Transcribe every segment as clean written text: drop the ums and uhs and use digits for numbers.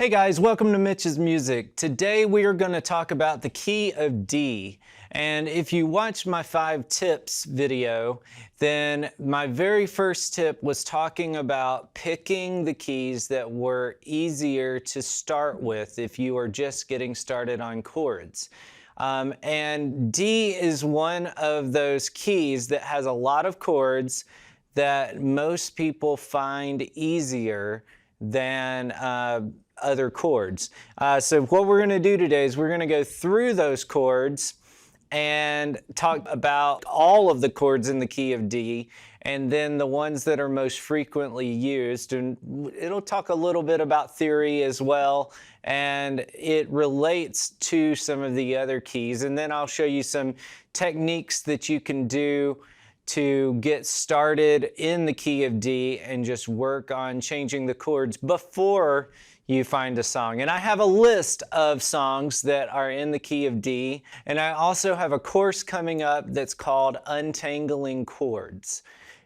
Hey guys, welcome to Mitch's Music. Today we are going to talk about the key of D. And if you watched my 5 tips video, then my very first tip was talking about picking the keys that were easier to start with if you are just getting started on chords. And D is one of those keys that has a lot of chords that most people find easier than other chords. So what we're going to do today is we're going to go through those chords and talk about all of the chords in the key of D, and then the ones that are most frequently used. And it'll talk a little bit about theory as well, and it relates to some of the other keys. And then I'll show you some techniques that you can do to get started in the key of D and just work on changing the chords before you find a song. And I have a list of songs that are in the key of D, and I also have a course coming up that's called Untangling Chords.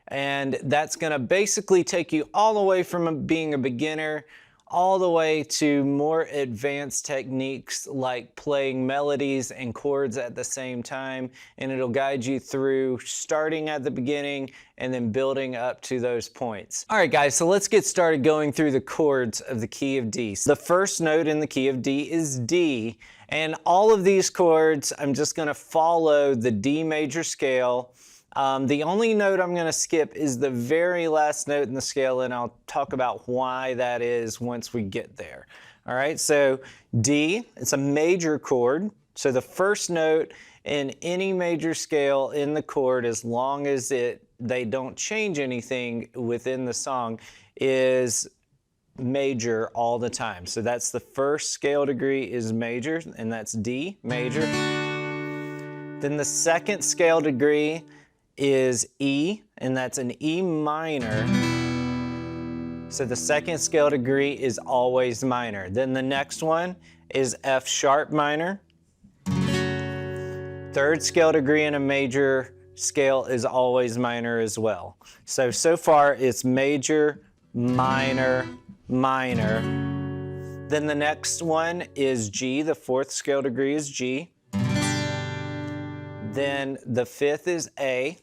And that's going to basically take you all the way from being a beginner all the way to more advanced techniques like playing melodies and chords at the same time, and it'll guide you through starting at the beginning and then building up to those points. All right guys, so let's get started going through the chords of the key of D. So the first note in the key of D is D, and all of these chords I'm just going to follow the D major scale. The only note I'm going to skip is the very last note in the scale, and I'll talk about why that is once we get there. All right, so D, it's a major chord. So the first note in any major scale in the chord, as long as they don't change anything within the song, is major all the time. So that's the first scale degree is major, and that's D, major. Then the second scale degree is E, and that's an E minor. So the second scale degree is always minor. Then the next one is F sharp minor. Third scale degree in a major scale is always minor as well. So far it's major, minor, minor. Then the next one is G, the fourth scale degree is G. Then the fifth is A.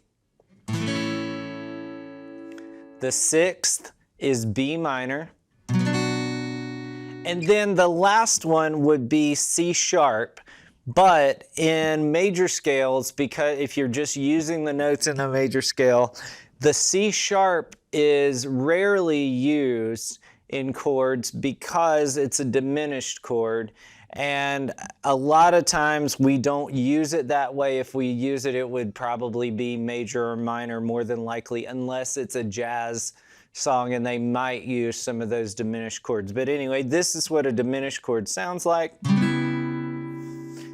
The sixth is B minor. And then the last one would be C sharp. But in major scales, because if you're just using the notes in a major scale, the C sharp is rarely used in chords because it's a diminished chord. And a lot of times we don't use it that way. If we use it, it would probably be major or minor more than likely, unless it's a jazz song and they might use some of those diminished chords. But anyway, this is what a diminished chord sounds like.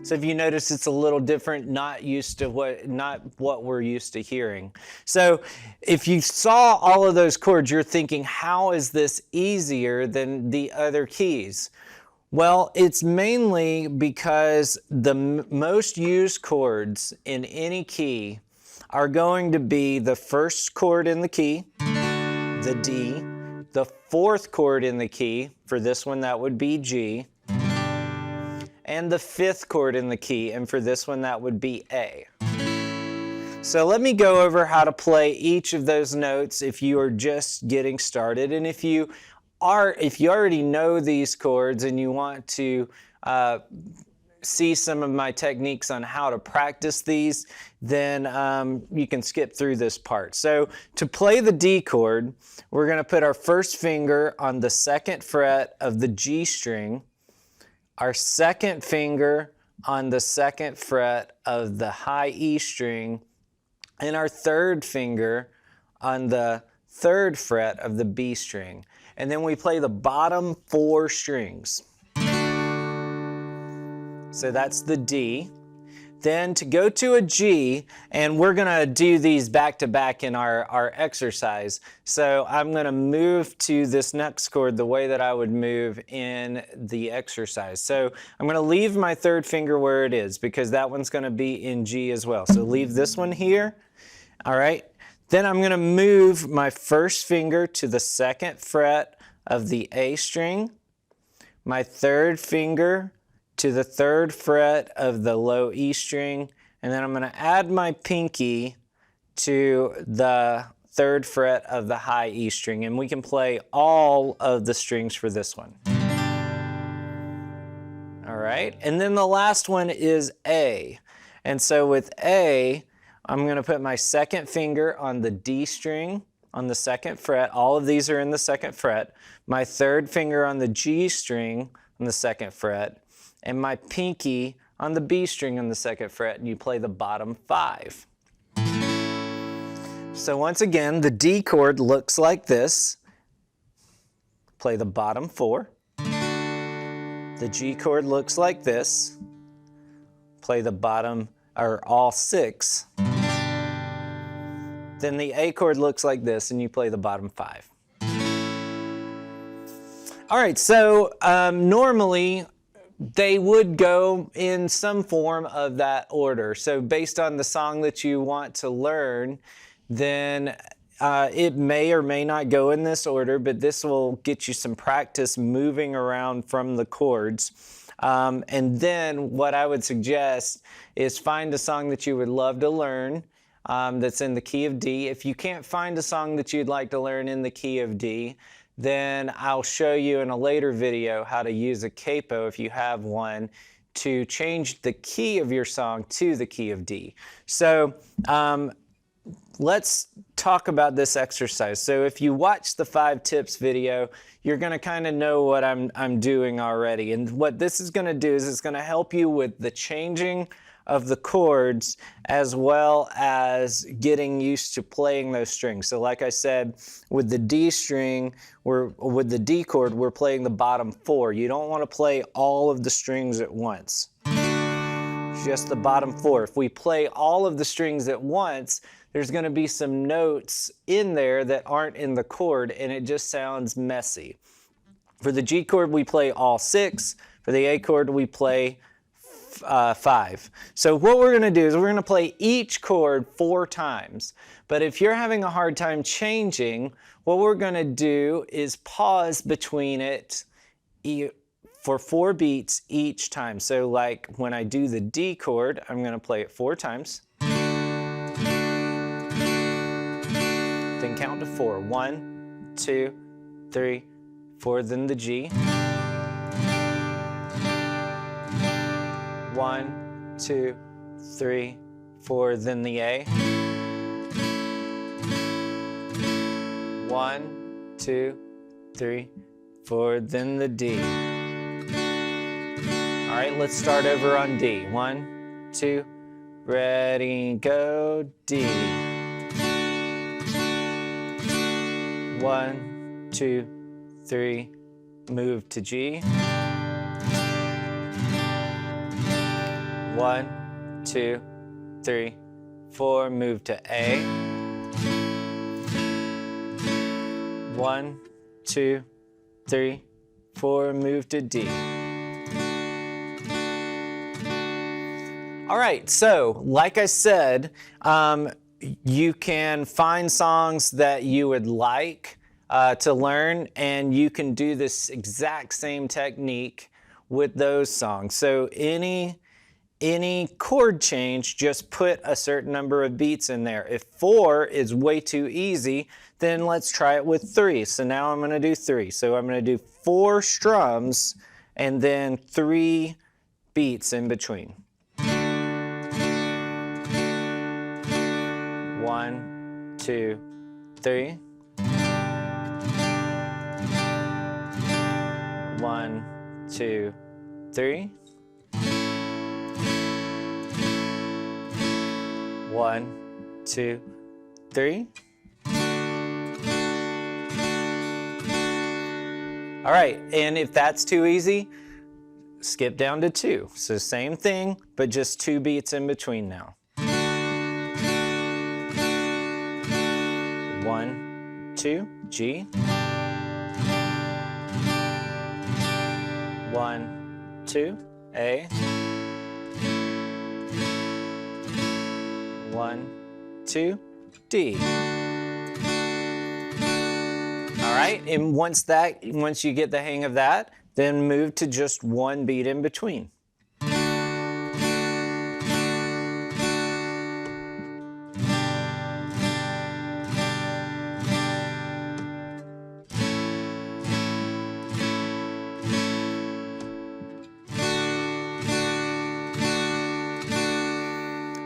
So if you notice, it's a little different, not what we're used to hearing. So if you saw all of those chords, you're thinking, how is this easier than the other keys? Well, it's mainly because the most used chords in any key are going to be the first chord in the key, the D, the fourth chord in the key, for this one that would be G, and the fifth chord in the key, and for this one that would be A. So let me go over how to play each of those notes if you are just getting started, and if you already know these chords and you want to see some of my techniques on how to practice these, then you can skip through this part. So to play the D chord, we're going to put our first finger on the second fret of the G string, our second finger on the second fret of the high E string, and our third finger on the third fret of the B string. And then we play the bottom 4 strings. So that's the D. Then to go to a G, and we're going to do these back to back in our exercise. So I'm going to move to this next chord the way that I would move in the exercise. So I'm going to leave my third finger where it is because that one's going to be in G as well. So leave this one here. All right. Then I'm going to move my first finger to the second fret of the A string, my third finger to the third fret of the low E string, and then I'm going to add my pinky to the third fret of the high E string, and we can play all of the strings for this one. All right, and then the last one is A. And so with A, I'm going to put my second finger on the D string on the second fret. All of these are in the second fret. My third finger on the G string on the second fret, and my pinky on the B string on the second fret, and you play the bottom 5. So once again, the D chord looks like this. Play the bottom 4. The G chord looks like this. Play the bottom, or all 6. Then the A chord looks like this, and you play the bottom 5. All right, so normally they would go in some form of that order. So based on the song that you want to learn, then it may or may not go in this order, but this will get you some practice moving around from the chords. And then what I would suggest is find a song that you would love to learn that's in the key of D. If you can't find a song that you'd like to learn in the key of D, then I'll show you in a later video how to use a capo, if you have one, to change the key of your song to the key of D. So let's talk about this exercise. So if you watch the 5 tips video, you're going to kind of know what I'm doing already. And what this is going to do is it's going to help you with the changing of the chords as well as getting used to playing those strings. So like I said, with the D string, with the D chord, we're playing the bottom 4. You don't want to play all of the strings at once. Just the bottom 4. If we play all of the strings at once, there's going to be some notes in there that aren't in the chord, and it just sounds messy. For the G chord, we play all 6. For the A chord, we play 5. So what we're going to do is we're going to play each chord 4 times. But if you're having a hard time changing, what we're going to do is pause between it for 4 beats each time. So like when I do the D chord, I'm going to play it 4 times. Then count to 4. 1, 2, 3, 4. Then the G. 1, 2, 3, 4. Then the A. 1, 2, 3, 4. Then the D. All right, let's start over on D. 1, 2, ready, go, D. 1, 2, 3, move to G. 1, 2, 3, 4, move to A. 1, 2, 3, 4, move to D. All right, so like I said, you can find songs that you would like to learn, and you can do this exact same technique with those songs. So any chord change, just put a certain number of beats in there. If 4 is way too easy, then let's try it with 3. So now I'm going to do 3. So I'm going to do 4 strums and then 3 beats in between. 1, 2, 3. 1, 2, 3. 1, 2, 3. All right, and if that's too easy, skip down to 2. So same thing, but just 2 beats in between now. 1, 2, G. 1, 2, A. 1, 2, D. All right, and once you get the hang of that, then move to just one beat in between.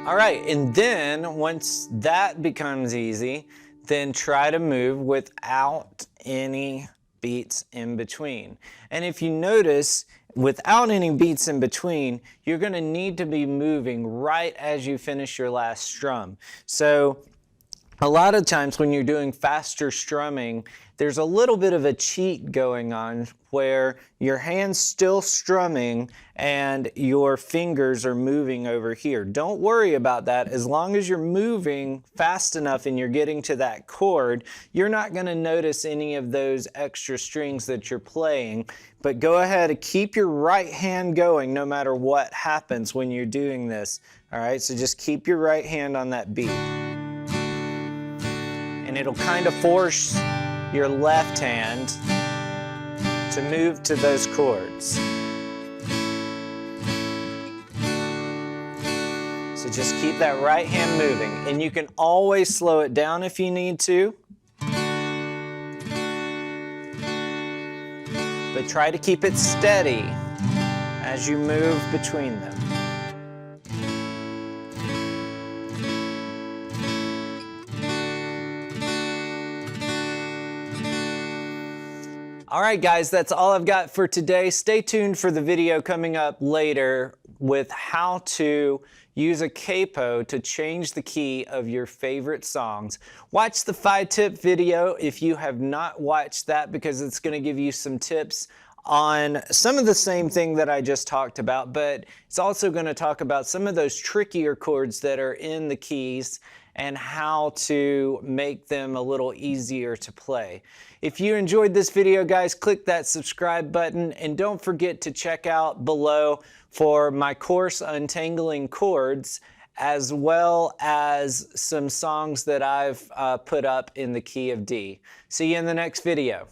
All right, and then once that becomes easy, then try to move without any beats in between. And if you notice, without any beats in between, you're going to need to be moving right as you finish your last strum. So a lot of times when you're doing faster strumming, there's a little bit of a cheat going on where your hand's still strumming and your fingers are moving over here. Don't worry about that. As long as you're moving fast enough and you're getting to that chord, you're not going to notice any of those extra strings that you're playing. But go ahead and keep your right hand going no matter what happens when you're doing this. All right, so just keep your right hand on that beat. And it'll kind of force your left hand to move to those chords. So just keep that right hand moving, and you can always slow it down if you need to. But try to keep it steady as you move between them. All right, guys, that's all I've got for today. Stay tuned for the video coming up later with how to use a capo to change the key of your favorite songs. Watch the 5-tip video if you have not watched that, because it's going to give you some tips on some of the same thing that I just talked about, but it's also going to talk about some of those trickier chords that are in the keys and how to make them a little easier to play. If you enjoyed this video, guys, click that subscribe button, and don't forget to check out below for my course, Untangling Chords, as well as some songs that I've put up in the key of D. See you in the next video.